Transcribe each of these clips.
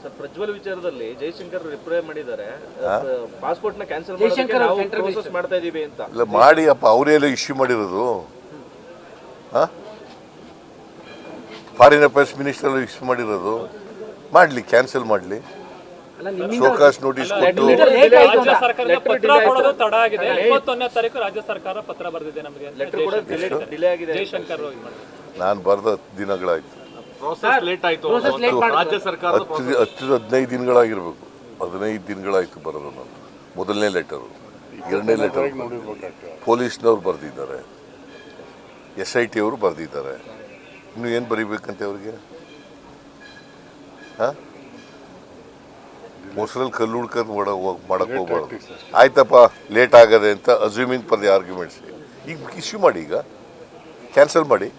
Sir Prajwal ವಿಚಾರದಲ್ಲಿ Jaishankar reply ಮಾಡಿದ್ದಾರೆ, passport ನ ಕ್ಯಾನ್ಸಲ್ ಮಾಡೋದಕ್ಕೆ ನಾವು ಪ್ರೋಸೆಸ್ ಮಾಡ್ತಾ ಇದೀವಿ ಅಂತ. ಇಲ್ಲ ಮಾಡಿ ಅಪ್ಪ, ಅವರೆಲ್ಲ ಇಶ್ಯೂ ಮಾಡಿರೋದು. ಫಾರಿನ್ ಅಫೇರ್ಸ್ ಮಿನಿಸ್ಟರ್ ಇಶ್ಯೂ ಮಾಡಿರೋದು. ಮಾಡಲಿ, ಕ್ಯಾನ್ಸಲ್ ಮಾಡಲಿ, ಶೋಕಾಸ್ ನೋಟಿಸ್ ಕೊಟ್ಟು. ರಾಜ್ಯ ಸರ್ಕಾರದ ಪತ್ರ ಕೊಡೋದು ತಡ ಆಗಿದೆ. 21ನೇ ತಾರೀಕು ರಾಜ್ಯ ಸರ್ಕಾರ ಪತ್ರ ಬರೆದಿದೆ ನಮಗೆ. ಲೆಟರ್ ಕೂಡ ಡಿಲೇ ಆಗಿದೆ. ಜೈಶಂಕರ್ ನಾನು ಬರೆದ 10 ದಿನಗಳಾಯ್ತು. ಪ್ರೋಸೆಸ್ ಲೇಟ್ ಆಯ್ತು. ರಾಜ್ಯ ಸರ್ಕಾರ 15 ದಿನಗಳಾಗಿರ್ಬೇಕು. 15 ದಿನಗಳಾಯ್ತು ಬರೋದು. ನಾನು ಮೊದಲನೇ ಲೆಟರು, ಎರಡನೇ ಲೆಟರ್ ಪೊಲೀಸ್ನವ್ರು ಬರೆದಿದ್ದಾರೆ, SIT ಅವರು ಬರೆದಿದ್ದಾರೆ. ಇನ್ನು ಏನು ಬರೀಬೇಕಂತೆ ಅವ್ರಿಗೆ? ಮೊಸರಲ್ಲಿ ಕಲ್ಲು ಹುಡ್ಕೊಂಡು ಮಾಡಕ್ಕೆ ಹೋಗ್ಬಾರ್ದು. ಆಯ್ತಪ್ಪ ಲೇಟ್ ಆಗದೆ ಅಂತ ಅಸ್ಯೂಮಿಂಗ್ ಫಾರ್ ದಿ ಆರ್ಗ್ಯುಮೆಂಟ್ಸ್. ಈಗ ಇಶ್ಯೂ ಮಾಡಿ, ಈಗ ಕ್ಯಾನ್ಸಲ್ ಮಾಡಿ.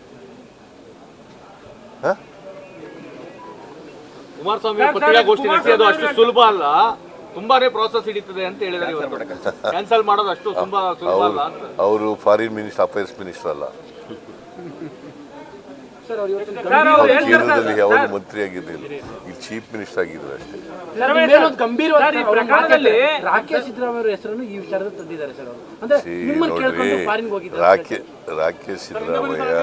ಕುಮಾರಸ್ವಾಮಿ ಪತ್ರಿಕಾಗೋಷ್ಠಿ ನಡೆಸೋದು ಅಷ್ಟು ಸುಲಭ ಅಲ್ಲ, ತುಂಬಾನೇ ಪ್ರಾಸೆಸ್ ಹಿಡಿತದೆ ಅಂತ ಹೇಳಿದ್ದಾರೆ. ಕ್ಯಾನ್ಸಲ್ ಮಾಡೋದು ಅಷ್ಟು ಸುಲಭ ಅಲ್ಲ. ಅವರು ಫಾರಿನ್ ಅಫೇರ್ಸ್ ಮಿನಿಸ್ಟರ್ ಅಲ್ಲ, ಕೇಂದ್ರದಲ್ಲಿ ಯಾವಾಗ ಮಂತ್ರಿ ಆಗಿರಲಿಲ್ಲ, ಇಲ್ಲಿ ಚೀಫ್ ಮಿನಿಸ್ಟರ್ ಆಗಿದ್ರು ಅಷ್ಟೇ. ರಾಕೇಶ್ ಸಿದ್ದರಾಮಯ್ಯ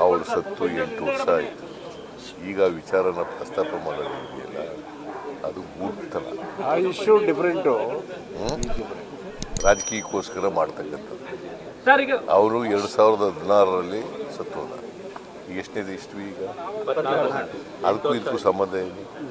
ಅವಳು ಸತ್ತು 8 ವರ್ಷ ಆಯಿತು. ಈಗ ವಿಚಾರನ ಪ್ರಸ್ತಾಪ ಮಾಡೋದಿದೆಯಲ್ಲ, ಅದು ಮೂರ್ತನ. ಆ ಇಶ್ಯೂ ಡಿಫರೆಂಟು, ರಾಜಕೀಯಕ್ಕೋಸ್ಕರ ಮಾಡ್ತಕ್ಕಂಥದ್ದು. ಅವರು 2016ರಲ್ಲಿ ಸತ್ತೋದ. ಎಷ್ಟನೇದು ಇಷ್ಟು ಈಗ? ಅದಕ್ಕೂ ಇದಕ್ಕೂ ಸಂಬಂಧ ಏನು?